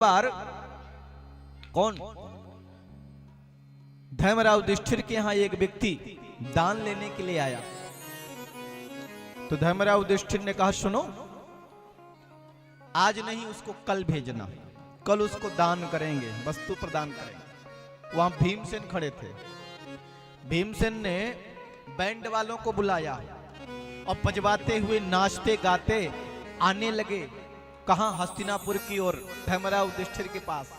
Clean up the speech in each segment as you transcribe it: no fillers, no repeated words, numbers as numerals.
बार कौन धर्मराव युधिष्ठिर के यहां एक व्यक्ति दान लेने के लिए आया। तो धर्मराव युधिष्ठिर ने कहा सुनो, आज नहीं उसको कल भेजना, कल उसको दान करेंगे, वस्तु प्रदान करेंगे। वहां भीमसेन खड़े थे। भीमसेन ने बैंड वालों को बुलाया और बजवाते हुए नाचते गाते आने लगे। कहां? हस्तिनापुर की ओर, धर्मराव युधिष्ठिर के पास।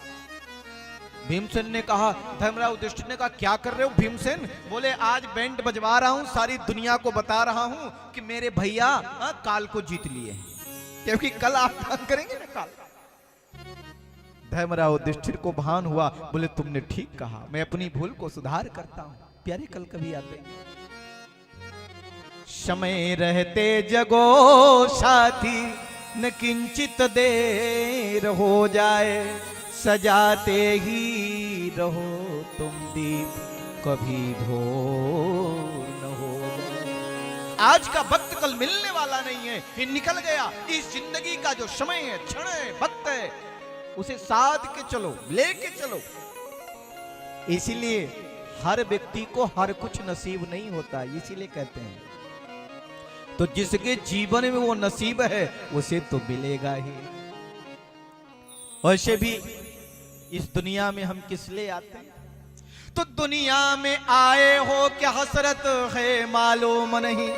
भीमसेन ने कहा, धर्मराव युधिष्ठिर ने कहा क्या कर रहे हो भीमसेन? बोले आज बैंड बजवा रहा हूं, सारी दुनिया को बता रहा हूं कि मेरे भैया काल को जीत लिए, क्योंकि कल आप दान करेंगे ना कल। धर्मराव युधिष्ठिर को भान हुआ, बोले तुमने ठीक कहा, मैं अपनी भूल को सुधार करता हूं। प्यारे कल कभी आते समय रहते जगो साथी, न किंचित देर हो जाए, सजाते ही रहो तुम दीप, कभी भोर न हो। आज का वक्त कल मिलने वाला नहीं है, ये निकल गया। इस जिंदगी का जो समय है, क्षण है, वक्त है, उसे साध के चलो, लेके चलो। इसीलिए हर व्यक्ति को हर कुछ नसीब नहीं होता, इसीलिए कहते हैं तो जिसके जीवन में वो नसीब है उसे तो मिलेगा ही। वैसे भी इस दुनिया में हम किस लिए आते हैं? तो दुनिया में आए हो क्या हसरत है मालूम नहीं,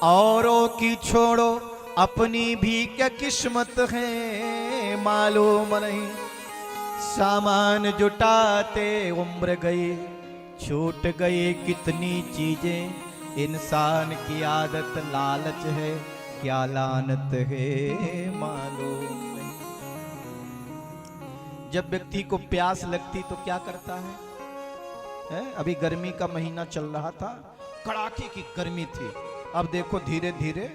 औरों की छोड़ो अपनी भी क्या किस्मत है मालूम नहीं। सामान जुटाते उम्र गई, छूट गई कितनी चीजें, इंसान की आदत लालच है, क्या लानत है मालूम नहीं। जब व्यक्ति को प्यास लगती तो क्या करता है? अभी गर्मी का महीना चल रहा था, कड़ाके की गर्मी थी। अब देखो धीरे धीरे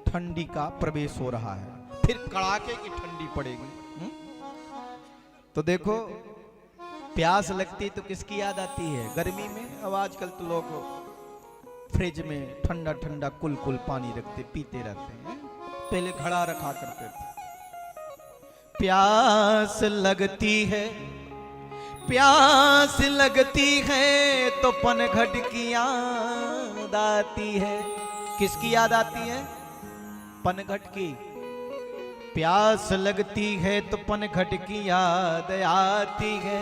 ठंडी का प्रवेश हो रहा है, फिर कड़ाके की ठंडी पड़ेगी। तो देखो प्यास लगती तो किसकी याद आती है? गर्मी में। अब आजकल तो लोग फ्रिज में ठंडा ठंडा कुल कुल पानी रखते, पीते रहते हैं। पहले घड़ा रखा करते थे। प्यास लगती है, प्यास लगती है तो पनघट की याद आती है। किसकी याद आती है? पनघट की। प्यास लगती है तो पनघट की याद आती है,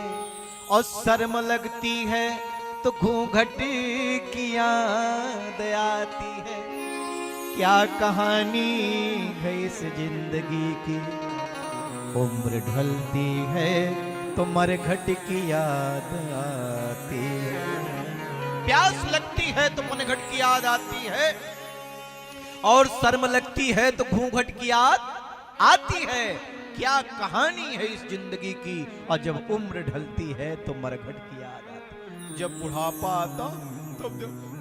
और शर्म लगती है तो घूंघट की याद आती है। क्या कहानी है इस जिंदगी की, उम्र ढलती है तो मरघट की याद आती है। प्यास लगती है तो पनघट की याद आती है, और शर्म लगती है तो घूंघट की याद आती है। क्या कहानी है इस जिंदगी की, और जब उम्र ढलती है तो मरघट की याद आती है। जब बुढ़ापा आता तब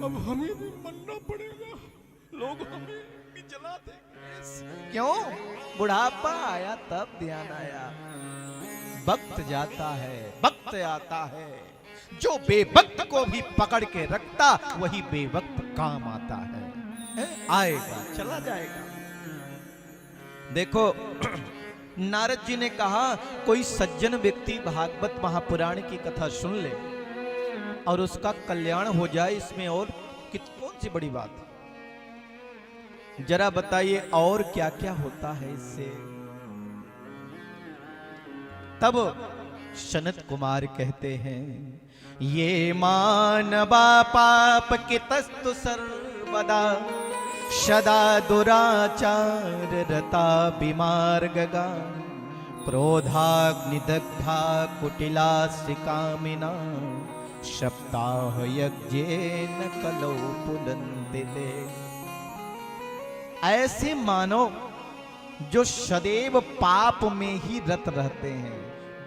अब हमें भी मरना पड़ेगा, लोग हमें भी जला देंगे। क्यों? बुढ़ापा आया तब ध्यान आया, वक्त जाता है, वक्त आता है। जो बेवक्त को भी पकड़ के रखता वही बेवक्त काम आता है। आएगा चला जाएगा। देखो नारद जी ने कहा कोई सज्जन व्यक्ति भागवत महापुराण की कथा सुन ले और उसका कल्याण हो जाए, इसमें और कौन सी बड़ी बात है? जरा बताइए और क्या क्या होता है इससे? तब सनत कुमार कहते हैं, ये मानवा पाप के तस्तु सर्वदा, सदा दुराचार रता बीमार गगा, क्रोधाग्नि दग्धा कुटिलास्य कामिना, सप्ताह यज्ञेन कलौ पुनन्ति ते। ऐसे मानव जो सदैव पाप में ही रत रहते हैं,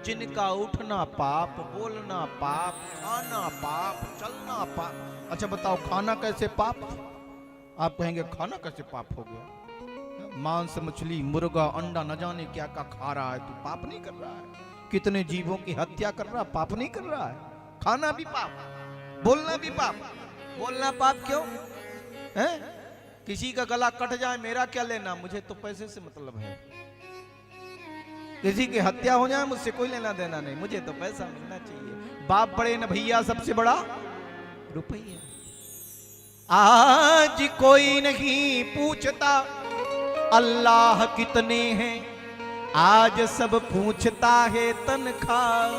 जिनका उठना पाप, बोलना पाप, खाना पाप, चलना पाप। अच्छा बताओ खाना कैसे पाप? आप कहेंगे खाना कैसे पाप हो गया? मांस मछली मुर्गा अंडा न जाने क्या क्या खा रहा है, तू पाप नहीं कर रहा है? कितने जीवों की हत्या कर रहा है, पाप नहीं कर रहा है? खाना भी पाप, बोलना भी पाप। बोलना पाप क्यों है? किसी का गला कट जाए मेरा क्या लेना, मुझे तो पैसे से मतलब है। किसी की हत्या हो जाए मुझसे कोई लेना देना नहीं, मुझे तो पैसा मिलना चाहिए। बाप बड़े न भैया, सबसे बड़ा रुपया। आज कोई नहीं पूछता अल्लाह कितने हैं, आज सब पूछता है तनख्वाह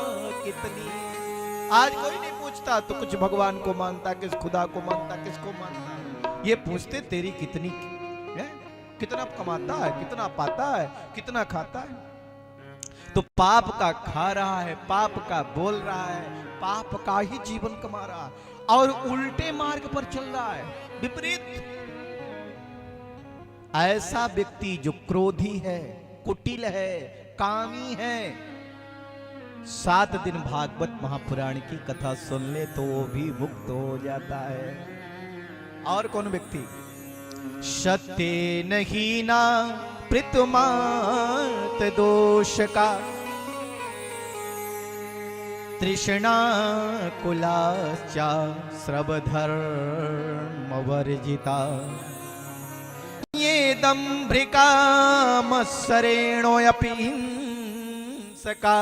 कितनी। आज कोई नहीं पूछता तो कुछ भगवान को मानता, किस खुदा को मानता, किसको मानता। ये पूछते तेरी कितनी है, कितना कमाता है, कितना पाता है, कितना खाता है। तो पाप का खा रहा है, पाप का बोल रहा है, पाप का ही जीवन कमा रहा है और उल्टे मार्ग पर चल रहा है, विपरीत। ऐसा व्यक्ति जो क्रोधी है, कुटिल है, कामी है, 7 दिन भागवत महापुराण की कथा सुन ले तो वो भी मुक्त हो जाता है। और कौन व्यक्ति? सत्य नहीं ना प्रतुमात दोष का, तृष्णा कुलाचा सर्वधर्म वर्जिता, ये दंभ्रिका मत्सरेणोऽपि हिंसका,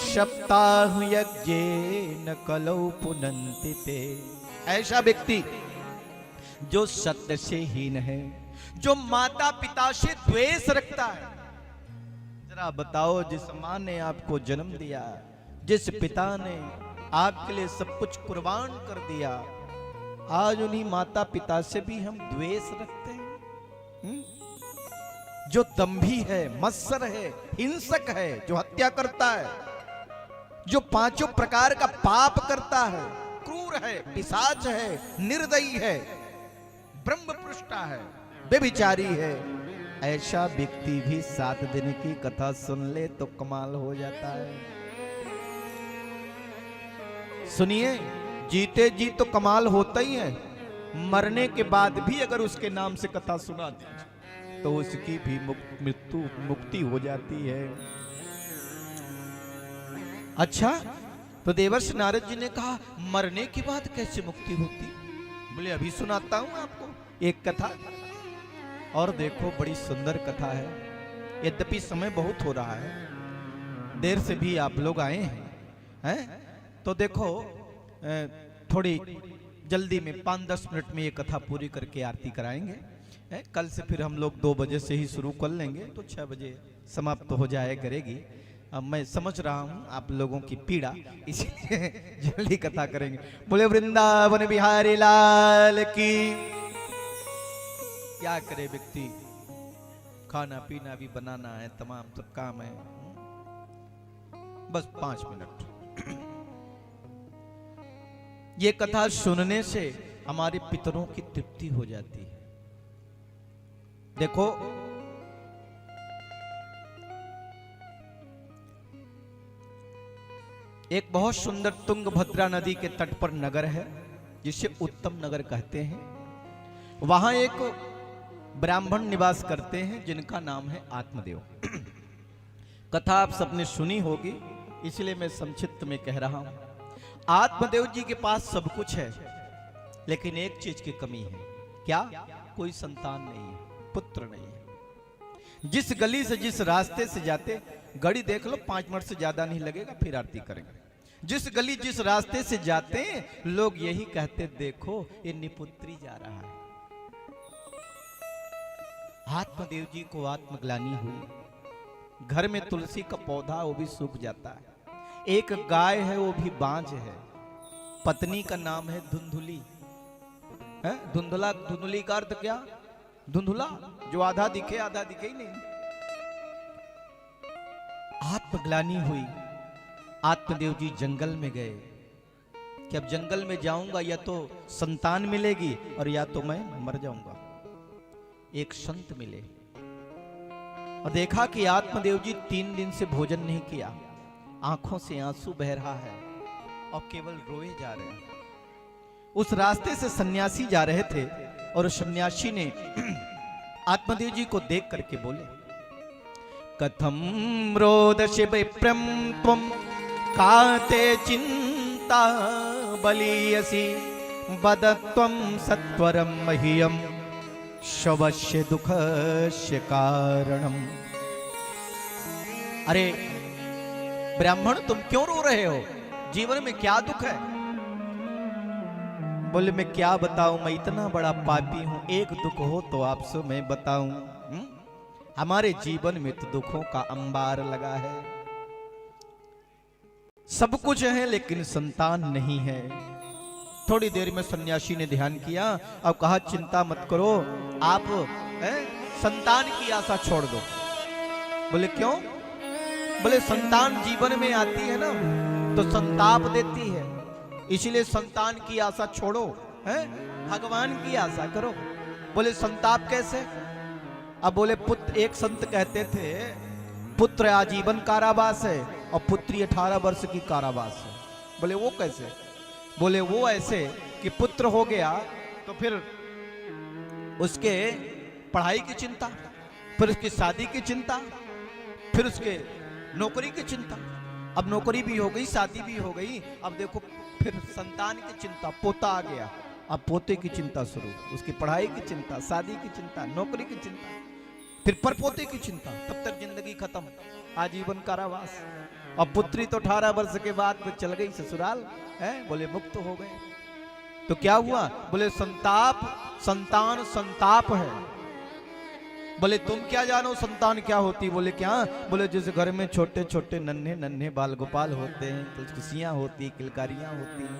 सप्ताह यज्ञेन कलौ पुनन्ति ते। ऐसा व्यक्ति जो सत्य से हीन है, जो माता पिता से द्वेष रखता है। जरा बताओ, जिस मां ने आपको जन्म दिया, जिस पिता ने आपके लिए सब कुछ कुर्बान कर दिया, आज उन्हीं माता पिता से भी हम द्वेष रखते हैं। जो दंभी है, मत्सर है, हिंसक है, जो हत्या करता है, जो 5 प्रकार का पाप करता है, क्रूर है, पिशाच है, निर्दयी है, ब्रह्मपृष्ठा है, बेविचारी है, ऐसा व्यक्ति भी 7 दिन की कथा सुन ले तो कमाल हो जाता है। सुनिए, जीते जी तो कमाल होता ही है, मरने के बाद भी अगर उसके नाम से कथा सुना दी तो उसकी भी मुक्ति हो जाती है। अच्छा, तो देवर्षि नारद जी ने कहा मरने के बाद कैसे मुक्ति होती? बोले अभी सुनाता हूं आपको एक कथा। और देखो, बड़ी सुंदर कथा है। यद्यपि समय बहुत हो रहा है, देर से भी आप लोग आए हैं, तो देखो थोड़ी जल्दी में 5-10 मिनट में ये कथा पूरी करके आरती कराएंगे। कल से फिर हम लोग 2 बजे से ही शुरू कर लेंगे तो 6 बजे समाप्त हो जाए करेगी। अब मैं समझ रहा हूँ आप लोगों की पीड़ा, इसलिए जल्दी कथा करेंगे। बोले वृंदावन बिहारी लाल की। क्या करे व्यक्ति, खाना पीना भी बनाना है, तमाम सब काम है, बस 5 मिनट। ये कथा सुनने से हमारे पितरों की तृप्ति हो जाती है। देखो, एक बहुत सुंदर तुंगभद्रा नदी के तट पर नगर है जिसे उत्तम नगर कहते हैं। वहां एक ब्राह्मण निवास करते हैं जिनका नाम है आत्मदेव। कथा आप सबने सुनी होगी, इसलिए मैं संक्षिप्त में कह रहा हूं। आत्मदेव जी के पास सब कुछ है, लेकिन एक चीज की कमी है। क्या? कोई संतान नहीं है, पुत्र नहीं है। जिस गली से, जिस रास्ते से जाते, घड़ी देख लो 5 मिनट से ज्यादा नहीं लगेगा, फिर आरती करेंगे। जिस गली, जिस रास्ते से जाते लोग यही कहते, देखो ये निपुत्री जा रहा है। आत्मदेव जी को आत्मग्लानि हुई। घर में तुलसी का पौधा वो भी सूख जाता है। एक गाय है, वो भी बांझ है। पत्नी का नाम है धुंधुली। है धुंधला, धुंधुली का अर्थ क्या? धुंधुला, जो आधा दिखे आधा दिखे ही नहीं। आत्मग्लानि हुई। आत्मदेव जी जंगल में गए कि अब जंगल में जाऊंगा या तो संतान मिलेगी और या तो मैं मर जाऊंगा। एक संत मिले और देखा कि आत्मदेव जी 3 दिन से भोजन नहीं किया, आंखों से आंसू बह रहा है और केवल रोए जा रहे हैं। उस रास्ते से सन्यासी जा रहे थे और उस सन्यासी ने आत्मदेव जी को देख करके बोले, कथम रोदसि विप्रम त्वं काते चिंता बलीयसी वदत्वं सत्वरं मह्यं शवस्य दुःखस्य कारणम्। अरे ब्राह्मण तुम क्यों रो रहे हो, जीवन में क्या दुख है? बोले मैं क्या बताऊं, मैं इतना बड़ा पापी हूं, एक दुख हो तो आपसे मैं बताऊं। हमारे जीवन में तो दुखों का अंबार लगा है, सब कुछ है लेकिन संतान नहीं है। थोड़ी देर में सन्यासी ने ध्यान किया और कहा चिंता मत करो, आप संतान की आशा छोड़ दो। बोले क्यों? बोले संतान जीवन में आती है ना तो संताप देती है, इसलिए संतान की आशा छोड़ो, है भगवान की आशा करो। बोले संताप कैसे? अब बोले पुत्र, एक संत कहते थे पुत्र आजीवन कारावास है और पुत्री 18 वर्ष की कारावास है। बोले वो कैसे? बोले वो ऐसे कि पुत्र हो गया तो फिर उसके पढ़ाई की चिंता, फिर उसकी शादी की चिंता, फिर उसके नौकरी की चिंता। अब नौकरी भी हो गई, शादी भी हो गई, अब देखो फिर संतान की चिंता, पोता आ गया, अब पोते की चिंता शुरू, उसकी पढ़ाई की चिंता, शादी की चिंता, नौकरी की चिंता, फिर परपोते की चिंता, तब तक जिंदगी खत्म, आजीवन कारावास। अब पुत्री तो 18 वर्ष के बाद तो चल गई ससुराल, है बोले मुक्त हो गए। तो क्या हुआ? बोले संताप, संतान संताप है। बोले तुम क्या जानो संतान क्या होती? बोले क्या? बोले जैसे घर में छोटे छोटे नन्हे नन्हे बाल गोपाल होते हैं, तो खुशियां होती, किलकारियां होती हैं,